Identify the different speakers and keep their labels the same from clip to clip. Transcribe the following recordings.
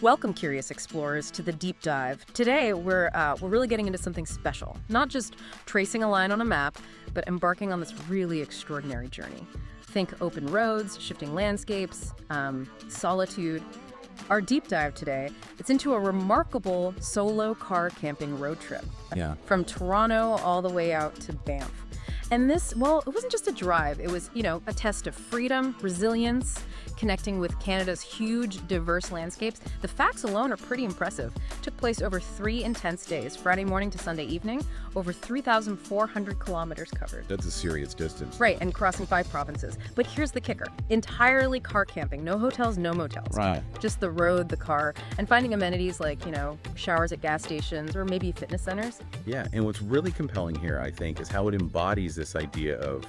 Speaker 1: Welcome, curious explorers, to the deep dive. Today, we're really getting into something special. Not just tracing a line on a map, but embarking on this really extraordinary journey. Think open roads, shifting landscapes, solitude. Our deep dive today, it's into a remarkable solo car camping road trip.
Speaker 2: Yeah.
Speaker 1: From Toronto all the way out to Banff. And this, well, it wasn't just a drive. It was, a test of freedom, resilience, connecting with Canada's huge, diverse landscapes. The facts alone are pretty impressive. Took place over 3 intense days, Friday morning to Sunday evening, over 3,400 kilometers covered.
Speaker 2: That's a serious distance.
Speaker 1: Right, and crossing 5 provinces. But here's the kicker. Entirely car camping. No hotels, no motels.
Speaker 2: Right.
Speaker 1: Just the road, the car, and finding amenities like, showers at gas stations or maybe fitness centers.
Speaker 2: Yeah, and what's really compelling here, I think, is how it embodies this idea of,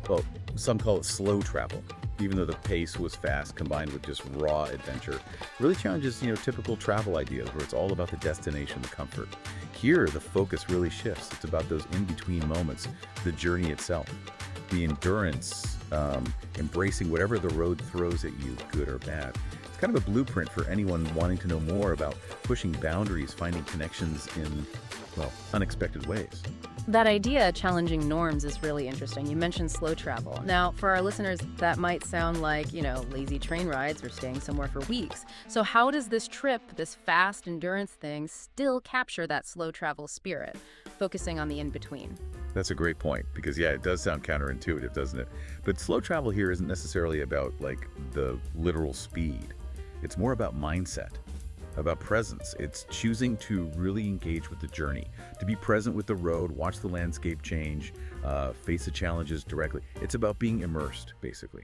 Speaker 2: well, some call it slow travel. Even though the pace was fast, combined with just raw adventure, really challenges, typical travel ideas where it's all about the destination, the comfort. Here, the focus really shifts. It's about those in-between moments, the journey itself, the endurance, embracing whatever the road throws at you, good or bad. It's kind of a blueprint for anyone wanting to know more about pushing boundaries, finding connections in, well, unexpected ways.
Speaker 1: That idea, challenging norms, is really interesting. You mentioned slow travel. Now, for our listeners, that might sound like, lazy train rides or staying somewhere for weeks. So how does this trip, this fast endurance thing, still capture that slow travel spirit, focusing on the in-between?
Speaker 2: That's a great point because, yeah, it does sound counterintuitive, doesn't it? But slow travel here isn't necessarily about, the literal speed. It's more about mindset, about presence. It's choosing to really engage with the journey, to be present with the road, watch the landscape change, face the challenges directly. It's about being immersed, basically.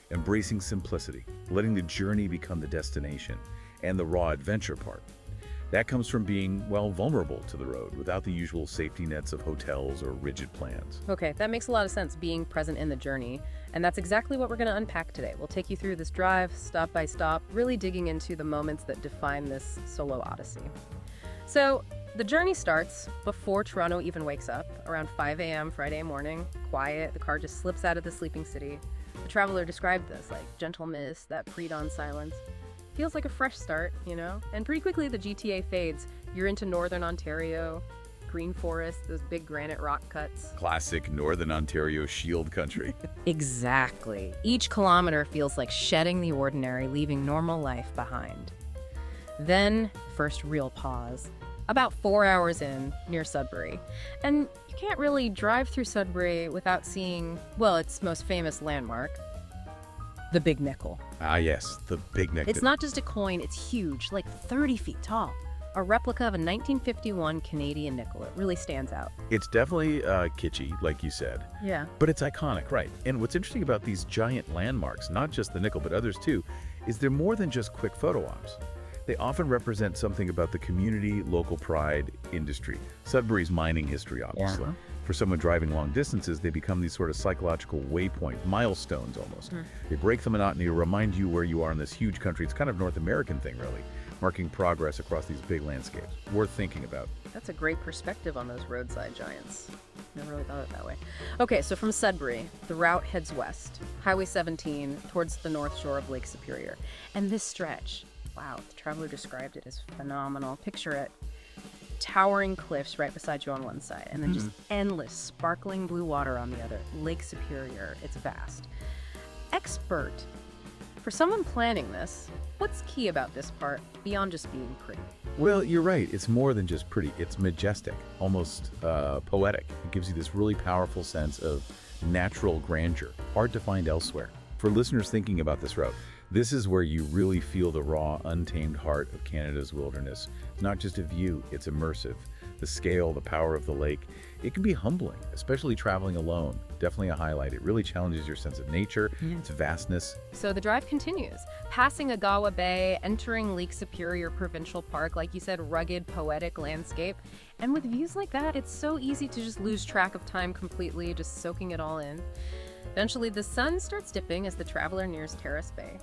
Speaker 2: Embracing simplicity, letting the journey become the destination, and the raw adventure part. That comes from being, well, vulnerable to the road without the usual safety nets of hotels or rigid plans.
Speaker 1: Okay, that makes a lot of sense, being present in the journey. And that's exactly what we're going to unpack today. We'll take you through this drive, stop by stop, really digging into the moments that define this solo odyssey. So, the journey starts before Toronto even wakes up, around 5 a.m. Friday morning, quiet, the car just slips out of the sleeping city. The traveler described this like gentle mist, that pre-dawn silence. Feels like a fresh start, And pretty quickly the GTA fades. You're into northern Ontario, green forest, those big granite rock cuts.
Speaker 2: Classic Northern Ontario shield country.
Speaker 1: Exactly. Each kilometer feels like shedding the ordinary, leaving normal life behind. Then, first real pause. About 4 hours in, near Sudbury. And you can't really drive through Sudbury without seeing, well, its most famous landmark, the Big Nickel.
Speaker 2: Ah, yes, the Big Nickel.
Speaker 1: It's not just a coin, it's huge, like 30 feet tall. A replica of a 1951 Canadian nickel. It really stands out.
Speaker 2: It's definitely kitschy, like you said.
Speaker 1: Yeah.
Speaker 2: But it's iconic, right? And what's interesting about these giant landmarks, not just the nickel, but others too, is they're more than just quick photo ops. They often represent something about the community, local pride, industry. Sudbury's mining history, obviously.
Speaker 1: Yeah.
Speaker 2: For someone driving long distances, they become these sort of psychological waypoint, milestones almost. They break the monotony to remind you where you are in this huge country. It's kind of a North American thing, really, marking progress across these big landscapes. Worth thinking about.
Speaker 1: That's a great perspective on those roadside giants. Never really thought of it that way. Okay, so from Sudbury, the route heads west, Highway 17, towards the north shore of Lake Superior. And this stretch, wow, the traveler described it as phenomenal. Picture it. Towering cliffs right beside you on one side, and then just endless sparkling blue water on the other. Lake Superior, it's vast. Expert, for someone planning this, what's key about this part beyond just being pretty?
Speaker 2: Well, you're right. It's more than just pretty. It's majestic, almost poetic. It gives you this really powerful sense of natural grandeur, hard to find elsewhere. For listeners thinking about this route, this is where you really feel the raw, untamed heart of Canada's wilderness. It's not just a view, it's immersive. The scale, the power of the lake, it can be humbling, especially traveling alone. Definitely a highlight. It really challenges your sense of nature, its vastness.
Speaker 1: So the drive continues, passing Agawa Bay, entering Lake Superior Provincial Park, like you said, rugged, poetic landscape. And with views like that, it's so easy to just lose track of time completely, just soaking it all in. Eventually, the sun starts dipping as the traveler nears Terrace Bay,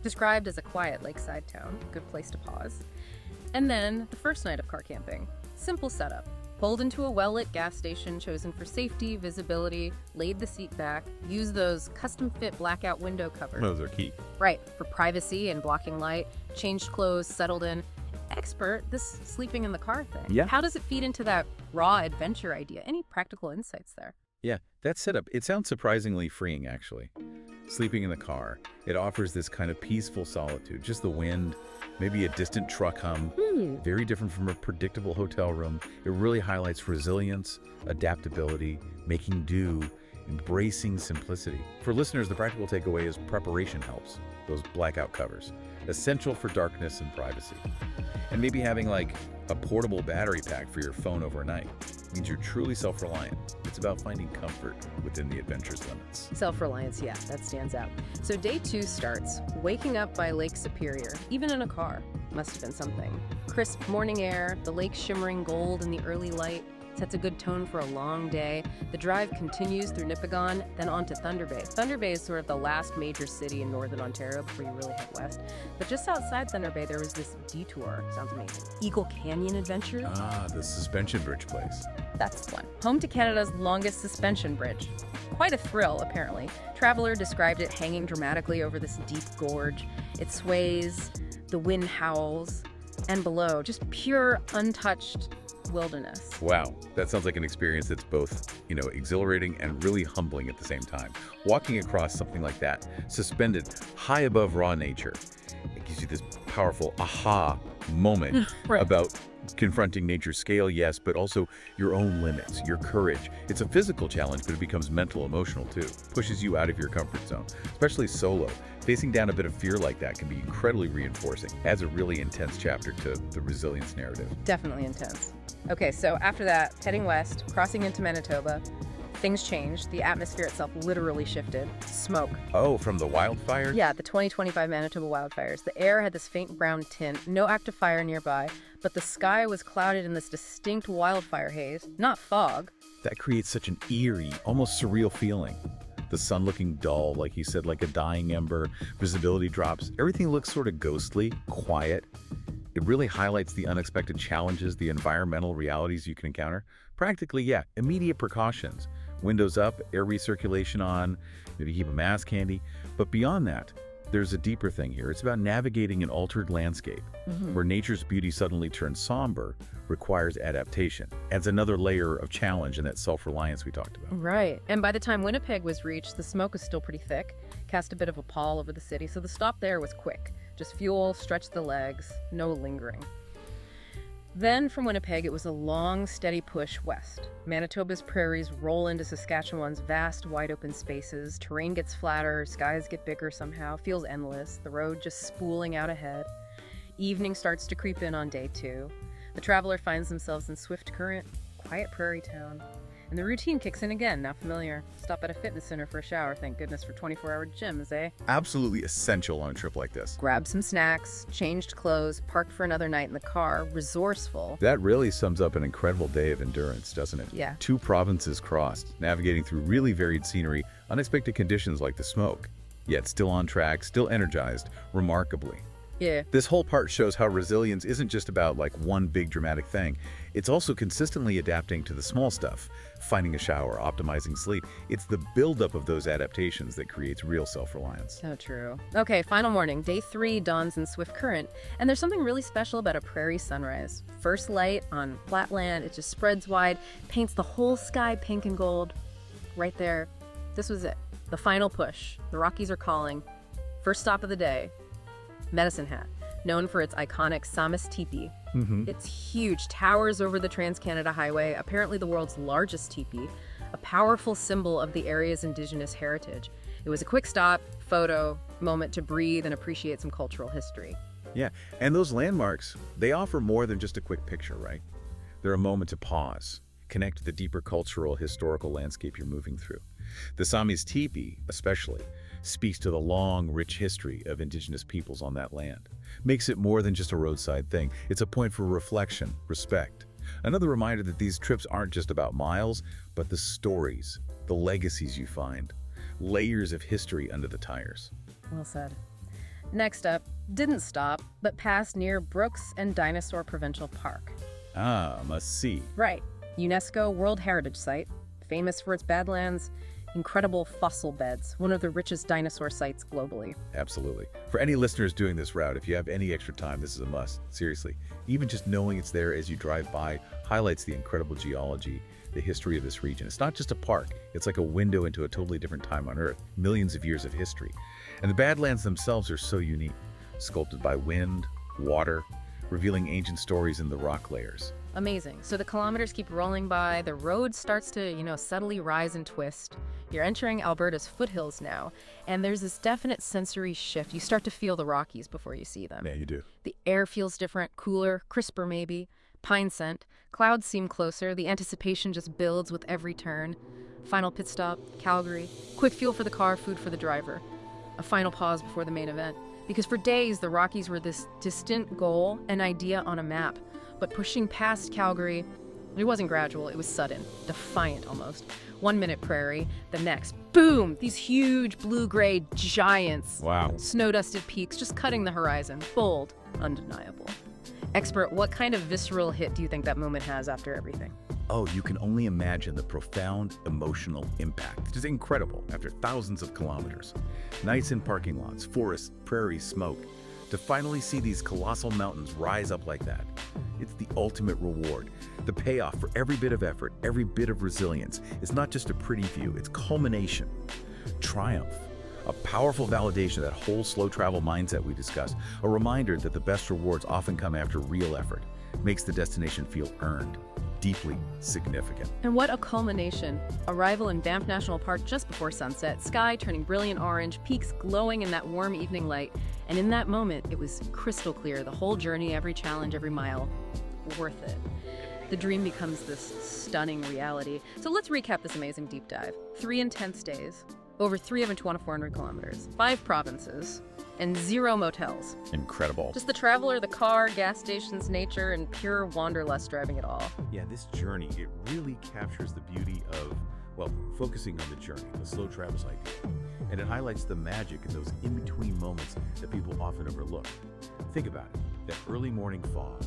Speaker 1: described as a quiet lakeside town, good place to pause. And then, the first night of car camping. Simple setup. Pulled into a well-lit gas station chosen for safety, visibility, laid the seat back, used those custom-fit blackout window covers.
Speaker 2: Those are key.
Speaker 1: Right, for privacy and blocking light, changed clothes, settled in. Expert, this sleeping in the car thing.
Speaker 2: Yeah.
Speaker 1: How does it feed into that raw adventure idea? Any practical insights there?
Speaker 2: Yeah, that setup, it sounds surprisingly freeing, actually. Sleeping in the car, it offers this kind of peaceful solitude. Just the wind, maybe a distant truck hum. Very different from a predictable hotel room. It really highlights resilience, adaptability, making do, embracing simplicity. For listeners, the practical takeaway is preparation helps. Those blackout covers, essential for darkness and privacy. And maybe having like a portable battery pack for your phone overnight means you're truly self-reliant. It's about finding comfort within the adventure's limits.
Speaker 1: Self-reliance, yeah, that stands out. So day 2 starts, waking up by Lake Superior, even in a car. Must have been something. Crisp morning air, the lake shimmering gold in the early light, sets a good tone for a long day. The drive continues through Nipigon, then on to Thunder Bay. Thunder Bay is sort of the last major city in northern Ontario before you really head west. But just outside Thunder Bay, there was this detour. Sounds amazing. Eagle Canyon Adventure?
Speaker 2: Ah, the suspension bridge place.
Speaker 1: That's the one. Home to Canada's longest suspension bridge. Quite a thrill, apparently. Traveler described it hanging dramatically over this deep gorge. It sways, the wind howls, and below, just pure, untouched wilderness.
Speaker 2: Wow, that sounds like an experience that's both, exhilarating and really humbling at the same time. Walking across something like that, suspended high above raw nature, it gives you this powerful aha moment
Speaker 1: Right.
Speaker 2: about confronting nature's scale, yes, but also your own limits, your courage. It's a physical challenge, but it becomes mental, emotional too. Pushes you out of your comfort zone, especially solo. Facing down a bit of fear like that can be incredibly reinforcing. Adds a really intense chapter to the resilience narrative.
Speaker 1: Definitely intense. Okay, so after that, heading west, crossing into Manitoba, things changed. The atmosphere itself literally shifted. Smoke.
Speaker 2: Oh, from the wildfire?
Speaker 1: Yeah, the 2025 Manitoba wildfires. The air had this faint brown tint, no active fire nearby, but the sky was clouded in this distinct wildfire haze, not fog.
Speaker 2: That creates such an eerie, almost surreal feeling. The sun looking dull, like you said, like a dying ember, visibility drops. Everything looks sort of ghostly, quiet. It really highlights the unexpected challenges, the environmental realities you can encounter. Practically, yeah, immediate precautions. Windows up, air recirculation on, maybe keep a mask handy. But beyond that, there's a deeper thing here. It's about navigating an altered landscape where nature's beauty suddenly turns somber, requires adaptation, adds another layer of challenge and that self-reliance we talked about.
Speaker 1: Right. And by the time Winnipeg was reached, the smoke was still pretty thick, cast a bit of a pall over the city, so the stop there was quick. Just fuel, stretch the legs, no lingering. Then from Winnipeg, it was a long, steady push west. Manitoba's prairies roll into Saskatchewan's vast, wide-open spaces. Terrain gets flatter, skies get bigger somehow, feels endless, the road just spooling out ahead. Evening starts to creep in on day 2. The traveler finds themselves in Swift Current, quiet prairie town. And the routine kicks in again, now familiar. Stop at a fitness center for a shower, thank goodness for 24-hour gyms, eh?
Speaker 2: Absolutely essential on a trip like this.
Speaker 1: Grab some snacks, changed clothes, parked for another night in the car, resourceful.
Speaker 2: That really sums up an incredible day of endurance, doesn't it?
Speaker 1: Yeah.
Speaker 2: 2 provinces crossed, navigating through really varied scenery, unexpected conditions like the smoke. Yet still on track, still energized, remarkably.
Speaker 1: Yeah.
Speaker 2: This whole part shows how resilience isn't just about like one big dramatic thing. It's also consistently adapting to the small stuff, finding a shower, optimizing sleep. It's the buildup of those adaptations that creates real self-reliance.
Speaker 1: So true. Okay, final morning. Day 3 dawns in Swift Current, and there's something really special about a prairie sunrise. First light on flat land, it just spreads wide, paints the whole sky pink and gold. Right there. This was it. The final push. The Rockies are calling. First stop of the day. Medicine Hat, known for its iconic Samis teepee. It's huge, towers over the Trans-Canada Highway, apparently the world's largest teepee, a powerful symbol of the area's Indigenous heritage. It was a quick stop, photo, moment to breathe and appreciate some cultural history.
Speaker 2: Yeah, and those landmarks, they offer more than just a quick picture, right? They're a moment to pause, connect to the deeper cultural, historical landscape you're moving through. The Sami's teepee, especially, speaks to the long, rich history of Indigenous peoples on that land. Makes it more than just a roadside thing. It's a point for reflection, respect. Another reminder that these trips aren't just about miles, but the stories, the legacies you find, layers of history under the tires.
Speaker 1: Well said. Next up, didn't stop, but passed near Brooks and Dinosaur Provincial Park.
Speaker 2: Ah, must see.
Speaker 1: Right. UNESCO World Heritage Site, famous for its badlands, incredible fossil beds, one of the richest dinosaur sites globally.
Speaker 2: Absolutely. For any listeners doing this route, if you have any extra time, this is a must. Seriously. Even just knowing it's there as you drive by highlights the incredible geology, the history of this region. It's not just a park. It's like a window into a totally different time on Earth, millions of years of history. And the Badlands themselves are so unique, sculpted by wind, water, revealing ancient stories in the rock layers.
Speaker 1: Amazing. So the kilometers keep rolling by, the road starts to, subtly rise and twist. You're entering Alberta's foothills now, and there's this definite sensory shift. You start to feel the Rockies before you see them.
Speaker 2: Yeah, you do.
Speaker 1: The air feels different, cooler, crisper maybe, pine scent. Clouds seem closer, the anticipation just builds with every turn. Final pit stop, Calgary. Quick fuel for the car, food for the driver. A final pause before the main event. Because for days, the Rockies were this distant goal, an idea on a map. But pushing past Calgary, it wasn't gradual, it was sudden, defiant almost. 1 minute prairie, the next, boom! These huge blue-gray giants.
Speaker 2: Wow.
Speaker 1: Snow-dusted peaks just cutting the horizon. Bold, undeniable. Expert, what kind of visceral hit do you think that moment has after everything?
Speaker 2: Oh, you can only imagine the profound emotional impact. It's just incredible after thousands of kilometers. Nights in parking lots, forests, prairies, smoke. To finally see these colossal mountains rise up like that, it's the ultimate reward. The payoff for every bit of effort, every bit of resilience, is not just a pretty view, it's culmination, triumph, a powerful validation of that whole slow travel mindset we discussed, a reminder that the best rewards often come after real effort, makes the destination feel earned, deeply significant.
Speaker 1: And what a culmination. Arrival in Banff National Park just before sunset, sky turning brilliant orange, peaks glowing in that warm evening light. And in that moment, it was crystal clear, the whole journey, every challenge, every mile, worth it. The dream becomes this stunning reality. So let's recap this amazing deep dive. 3 intense days, over 3,400 kilometers, 5 provinces, and 0 motels.
Speaker 2: Incredible.
Speaker 1: Just the traveler, the car, gas stations, nature, and pure wanderlust driving it all.
Speaker 2: Yeah, this journey, it really captures the beauty of, well, focusing on the journey, the slow travel's idea. And it highlights the magic in those in-between moments that people often overlook. Think about it, that early morning fog,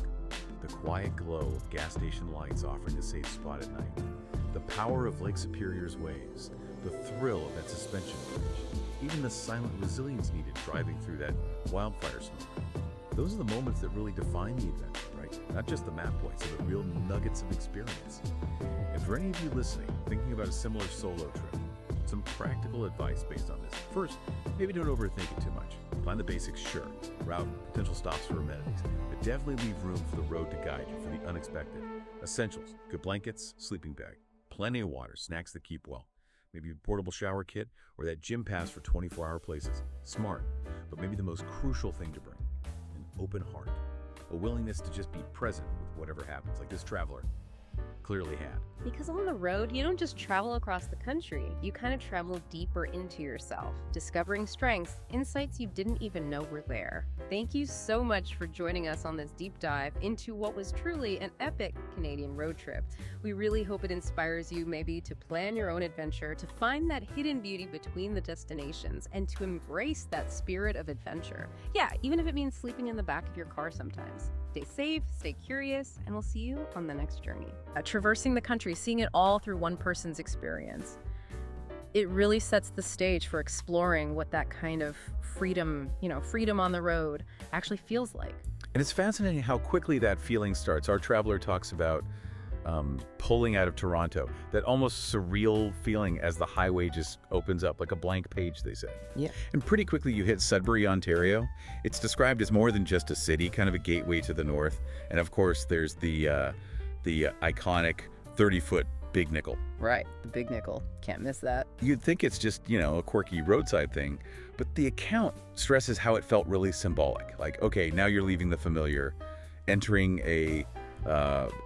Speaker 2: the quiet glow of gas station lights offering a safe spot at night, the power of Lake Superior's waves, the thrill of that suspension bridge, even the silent resilience needed driving through that wildfire smoke. Those are the moments that really define the adventure, right? Not just the map points, but real nuggets of experience. And for any of you listening, thinking about a similar solo trip, some practical advice based on this. First, maybe don't overthink it too much. Plan the basics, sure. Route, potential stops for amenities, but definitely leave room for the road to guide you for the unexpected. Essentials, good blankets, sleeping bag, plenty of water, snacks that keep well. Maybe a portable shower kit or that gym pass for 24-hour places. Smart, but maybe the most crucial thing to bring, an open heart, a willingness to just be present with whatever happens, like this traveler clearly had.
Speaker 1: Because on the road, you don't just travel across the country, you kind of travel deeper into yourself, discovering strengths, insights you didn't even know were there. Thank you so much for joining us on this deep dive into what was truly an epic Canadian road trip. We really hope it inspires you maybe to plan your own adventure, to find that hidden beauty between the destinations, and to embrace that spirit of adventure. Yeah, even if it means sleeping in the back of your car sometimes. Stay safe, stay curious, and we'll see you on the next journey. Traversing the country, seeing it all through one person's experience. It really sets the stage for exploring what that kind of freedom, freedom on the road actually feels like.
Speaker 2: And it's fascinating how quickly that feeling starts. Our traveler talks about pulling out of Toronto, that almost surreal feeling as the highway just opens up, like a blank page, they said.
Speaker 1: Yeah.
Speaker 2: And pretty quickly you hit Sudbury, Ontario. It's described as more than just a city, kind of a gateway to the north. And of course, there's the iconic 30-foot Big Nickel.
Speaker 1: Right, the Big Nickel. Can't miss that.
Speaker 2: You'd think it's just, a quirky roadside thing, but the account stresses how it felt really symbolic. Like, okay, now you're leaving the familiar, entering a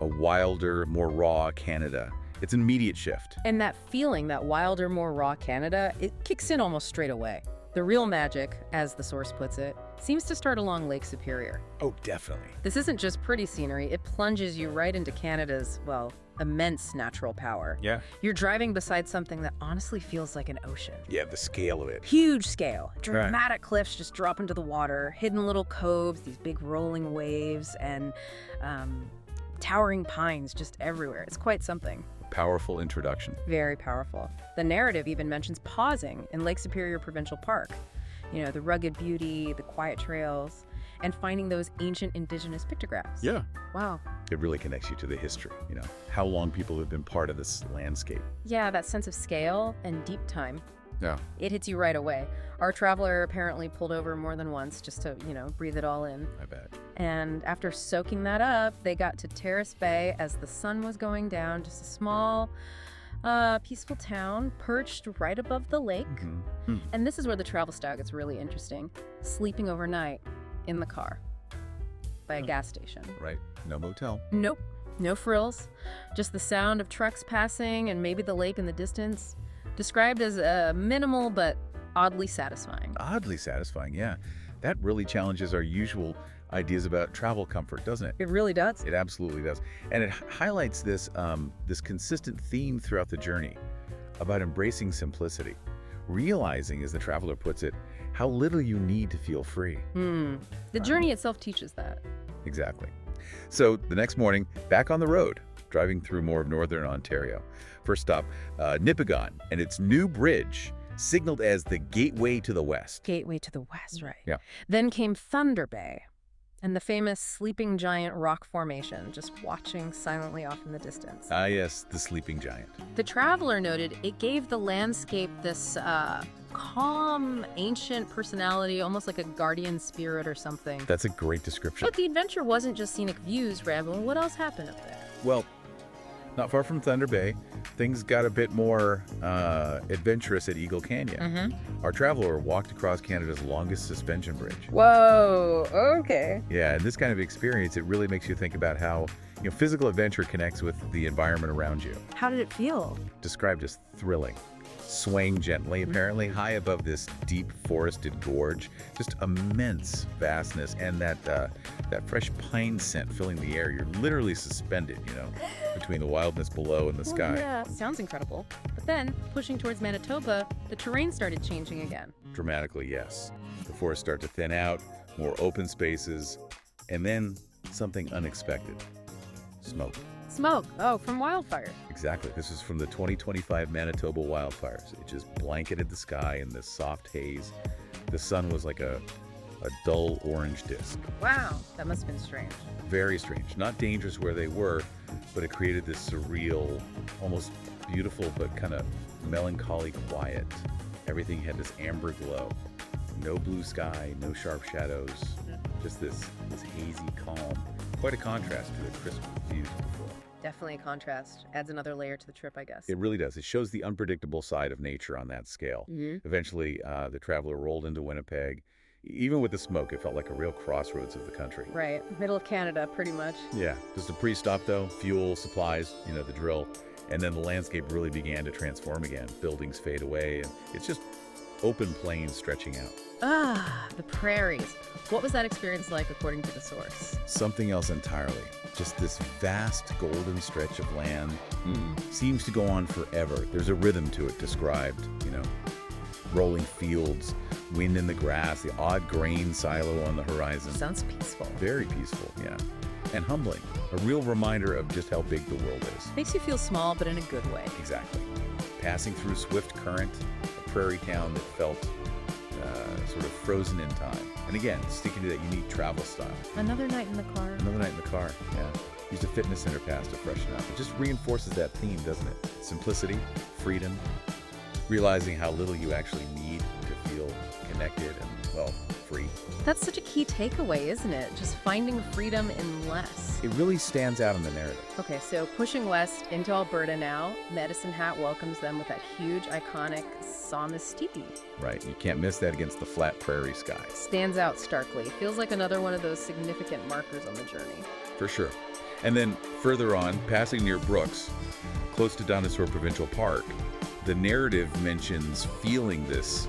Speaker 2: wilder, more raw Canada. It's an immediate shift.
Speaker 1: And that feeling, that wilder, more raw Canada, it kicks in almost straight away. The real magic, as the source puts it, seems to start along Lake Superior.
Speaker 2: Oh, definitely.
Speaker 1: This isn't just pretty scenery, it plunges you right into Canada's, immense natural power.
Speaker 2: Yeah.
Speaker 1: You're driving beside something that honestly feels like an ocean.
Speaker 2: Yeah, the scale of it.
Speaker 1: Huge scale. Dramatic cliffs just drop into the water, hidden little coves, these big rolling waves, and Towering pines just everywhere. It's quite something.
Speaker 2: Powerful introduction.
Speaker 1: Very powerful. The narrative even mentions pausing in Lake Superior Provincial Park. The rugged beauty, the quiet trails, and finding those ancient indigenous pictographs.
Speaker 2: Yeah.
Speaker 1: Wow.
Speaker 2: It really connects you to the history, how long people have been part of this landscape.
Speaker 1: Yeah, that sense of scale and deep time.
Speaker 2: Yeah.
Speaker 1: It hits you right away. Our traveler apparently pulled over more than once just to, breathe it all in.
Speaker 2: I bet.
Speaker 1: And after soaking that up, they got to Terrace Bay as the sun was going down, just a small, peaceful town perched right above the lake.
Speaker 2: Mm-hmm.
Speaker 1: And this is where the travel style gets really interesting. Sleeping overnight in the car by a gas station.
Speaker 2: Right. No motel.
Speaker 1: Nope. No frills. Just the sound of trucks passing and maybe the lake in the distance. Described as minimal but oddly satisfying.
Speaker 2: Oddly satisfying, yeah. That really challenges our usual ideas about travel comfort, doesn't it?
Speaker 1: It really does.
Speaker 2: It absolutely does. And it highlights this consistent theme throughout the journey about embracing simplicity, realizing, as the traveler puts it, how little you need to feel free.
Speaker 1: The journey itself teaches that.
Speaker 2: Exactly. So the next morning, back on the road, driving through more of northern Ontario. First stop, Nipigon, and its new bridge, signaled as the Gateway to the West.
Speaker 1: Gateway to the West, right.
Speaker 2: Yeah.
Speaker 1: Then came Thunder Bay and the famous sleeping giant rock formation, just watching silently off in the distance.
Speaker 2: Ah, yes, the sleeping giant.
Speaker 1: The traveler noted it gave the landscape this calm, ancient personality, almost like a guardian spirit or something.
Speaker 2: That's a great description.
Speaker 1: But the adventure wasn't just scenic views, Rambo. What else happened up there?
Speaker 2: Well, not far from Thunder Bay, things got a bit more adventurous at Eagle Canyon. Our traveler walked across Canada's longest suspension bridge.
Speaker 1: Whoa, okay.
Speaker 2: Yeah, and this kind of experience, it really makes you think about how physical adventure connects with the environment around you.
Speaker 1: How did it feel?
Speaker 2: Described as thrilling. Swaying gently, apparently, high above this deep forested gorge. Just immense vastness, and that fresh pine scent filling the air. You're literally suspended, between the wildness below and the sky.
Speaker 1: Yeah, sounds incredible. But then, pushing towards Manitoba, the terrain started changing again.
Speaker 2: Dramatically, yes. The forests start to thin out, more open spaces, and then something unexpected. Smoke.
Speaker 1: Smoke. Oh, from wildfire.
Speaker 2: Exactly. This is from the 2025 Manitoba wildfires. It just blanketed the sky in this soft haze. The sun was like a dull orange disc.
Speaker 1: Wow, that must have been strange.
Speaker 2: Very strange. Not dangerous where they were, but it created this surreal, almost beautiful, but kind of melancholy quiet. Everything had this amber glow. No blue sky, no sharp shadows, just this hazy calm. Quite a contrast to the crisp views before.
Speaker 1: Definitely a contrast. Adds another layer to the trip, I guess.
Speaker 2: It really does. It shows the unpredictable side of nature on that scale. Eventually, the traveler rolled into Winnipeg. Even with the smoke, it felt like a real crossroads of the country.
Speaker 1: Right. Middle of Canada, pretty much.
Speaker 2: Yeah. Just a pre-stop, though. Fuel, supplies, the drill. And then the landscape really began to transform again. Buildings fade away, and it's just open plains stretching out.
Speaker 1: Ah, the prairies. What was that experience like according to the source?
Speaker 2: Something else entirely. Just this vast golden stretch of land seems to go on forever. There's a rhythm to it described, rolling fields, wind in the grass, the odd grain silo on the horizon.
Speaker 1: Sounds peaceful.
Speaker 2: Very peaceful, yeah. And humbling. A real reminder of just how big the world is.
Speaker 1: Makes you feel small, but in a good way.
Speaker 2: Exactly. Passing through swift current, a prairie town that felt sort of frozen in time. And again, sticking to that unique travel style.
Speaker 1: Another night in the car.
Speaker 2: Another night in the car, yeah. Used a fitness center pass to freshen up. It just reinforces that theme, doesn't it? Simplicity, freedom, realizing how little you actually need to feel connected and, well, free.
Speaker 1: That's such a key takeaway, isn't it? Just finding freedom in less.
Speaker 2: It really stands out in the narrative.
Speaker 1: Okay, so pushing west into Alberta now, Medicine Hat welcomes them with that huge, iconic Saunas teepee.
Speaker 2: Right, you can't miss that against the flat prairie sky.
Speaker 1: Stands out starkly. Feels like another one of those significant markers on the journey.
Speaker 2: For sure. And then further on, passing near Brooks, close to Dinosaur Provincial Park, the narrative mentions feeling this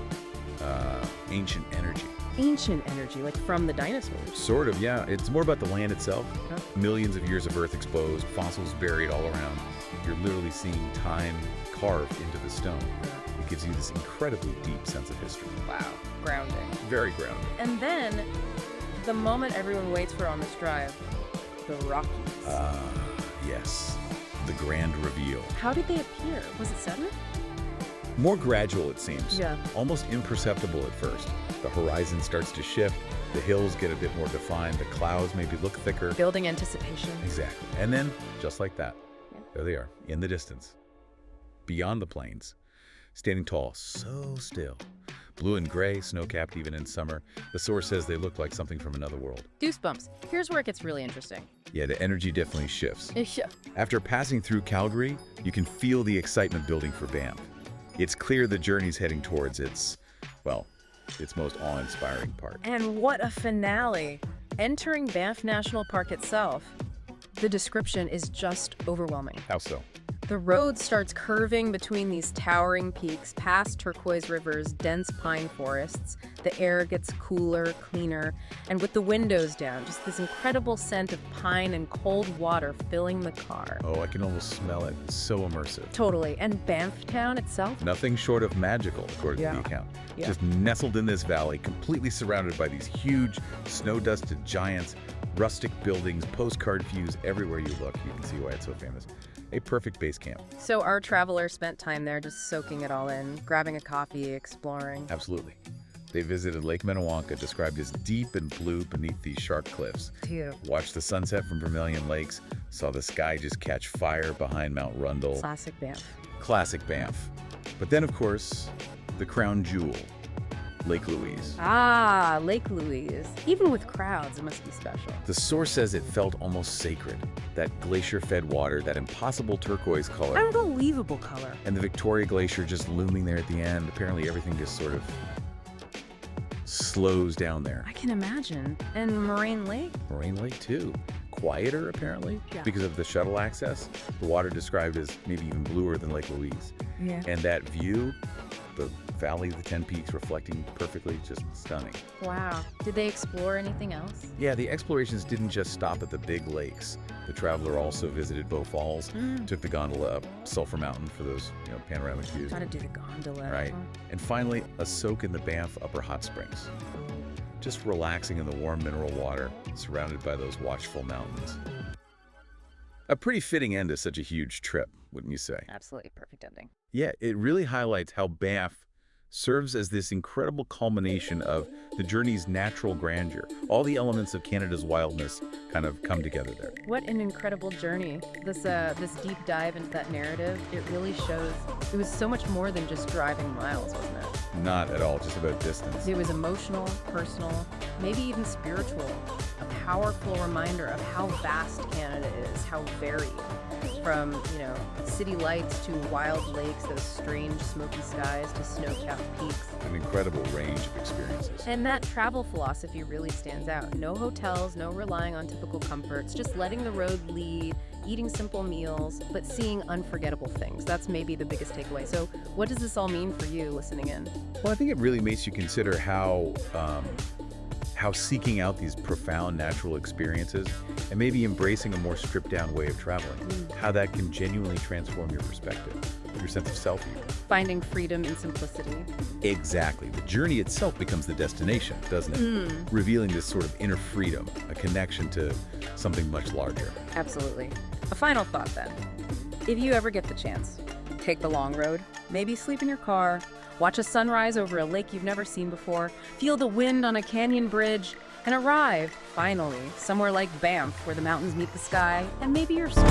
Speaker 2: ancient energy.
Speaker 1: Ancient energy, like from the dinosaurs.
Speaker 2: Sort of, yeah. It's more about the land itself.
Speaker 1: Huh?
Speaker 2: Millions of years of earth exposed, fossils buried all around. You're literally seeing time carved into the stone. It gives you this incredibly deep sense of history.
Speaker 1: Wow, grounding.
Speaker 2: Very grounding.
Speaker 1: And then, the moment everyone waits for on this drive, the Rockies.
Speaker 2: Yes. The grand reveal.
Speaker 1: How did they appear? Was it sudden?
Speaker 2: More gradual, it seems.
Speaker 1: Yeah.
Speaker 2: Almost imperceptible at first. The horizon starts to shift. The hills get a bit more defined. The clouds maybe look thicker.
Speaker 1: Building anticipation.
Speaker 2: Exactly. And then, just like that,
Speaker 1: Yeah.
Speaker 2: there they are, in the distance. Beyond the plains. Standing tall, so still. Blue and gray, snow-capped even in summer. The source says they look like something from another world.
Speaker 1: Goosebumps. Here's where it gets really interesting.
Speaker 2: Yeah, the energy definitely shifts.
Speaker 1: Yeah.
Speaker 2: After passing through Calgary, you can feel the excitement building for Banff. It's clear the journey's heading towards its most awe-inspiring part.
Speaker 1: And what a finale! Entering Banff National Park itself, the description is just overwhelming.
Speaker 2: How so?
Speaker 1: The road starts curving between these towering peaks, past turquoise rivers, dense pine forests. The air gets cooler, cleaner, and with the windows down, just this incredible scent of pine and cold water filling the car.
Speaker 2: Oh, I can almost smell it. It's so immersive.
Speaker 1: Totally. And Banff town itself?
Speaker 2: Nothing short of magical, according to the account.
Speaker 1: Yeah.
Speaker 2: Just nestled in this valley, completely surrounded by these huge, snow-dusted giants, rustic buildings, postcard views everywhere you look. You can see why it's so famous. A perfect base camp.
Speaker 1: So our traveler spent time there just soaking it all in, grabbing a coffee, exploring.
Speaker 2: Absolutely. They visited Lake Minnewanka, described as deep and blue beneath these sharp cliffs.
Speaker 1: Dude.
Speaker 2: Watched the sunset from Vermilion Lakes, saw the sky just catch fire behind Mount Rundle.
Speaker 1: Classic Banff.
Speaker 2: Classic Banff. But then, of course, the crown jewel, Lake Louise.
Speaker 1: Ah, Lake Louise. Even with crowds, it must be special.
Speaker 2: The source says it felt almost sacred. That glacier-fed water, that impossible turquoise color.
Speaker 1: Unbelievable color.
Speaker 2: And the Victoria Glacier just looming there at the end. Apparently everything just sort of slows down there.
Speaker 1: I can imagine. And Moraine Lake?
Speaker 2: Moraine Lake, too. Quieter, apparently,
Speaker 1: Yeah.
Speaker 2: because of the shuttle access. The water described as maybe even bluer than Lake Louise.
Speaker 1: Yeah.
Speaker 2: And that view, the valley of the 10 peaks reflecting perfectly, just stunning.
Speaker 1: Wow. Did they explore anything else?
Speaker 2: Yeah, the explorations didn't just stop at the big lakes. The traveler also visited Bow Falls, took the gondola up Sulphur Mountain for those, panoramic views.
Speaker 1: Gotta do the gondola.
Speaker 2: Right. And finally, a soak in the Banff Upper Hot Springs. Just relaxing in the warm mineral water, surrounded by those watchful mountains. A pretty fitting end to such a huge trip, wouldn't you say?
Speaker 1: Absolutely perfect ending.
Speaker 2: Yeah, it really highlights how Banff serves as this incredible culmination of the journey's natural grandeur. All the elements of Canada's wildness kind of come together there.
Speaker 1: What an incredible journey. This deep dive into that narrative, it really shows it was so much more than just driving miles, wasn't it?
Speaker 2: Not at all, just about distance.
Speaker 1: It was emotional, personal, maybe even spiritual. A powerful reminder of how vast Canada is, how varied. From, city lights to wild lakes, those strange smoky skies to snow-capped peaks.
Speaker 2: An incredible range of experiences.
Speaker 1: And that travel philosophy really stands out. No hotels, no relying on typical comforts, just letting the road lead, eating simple meals, but seeing unforgettable things. That's maybe the biggest takeaway. So what does this all mean for you listening in?
Speaker 2: Well, I think it really makes you consider how seeking out these profound natural experiences and maybe embracing a more stripped-down way of traveling, how that can genuinely transform your perspective, your sense of self even.
Speaker 1: Finding freedom in simplicity.
Speaker 2: Exactly. The journey itself becomes the destination, doesn't it? Revealing this sort of inner freedom, a connection to something much larger.
Speaker 1: Absolutely. A final thought then. If you ever get the chance, take the long road, maybe sleep in your car, watch a sunrise over a lake you've never seen before, feel the wind on a canyon bridge, and arrive, finally, somewhere like Banff, where the mountains meet the sky, and maybe your soul.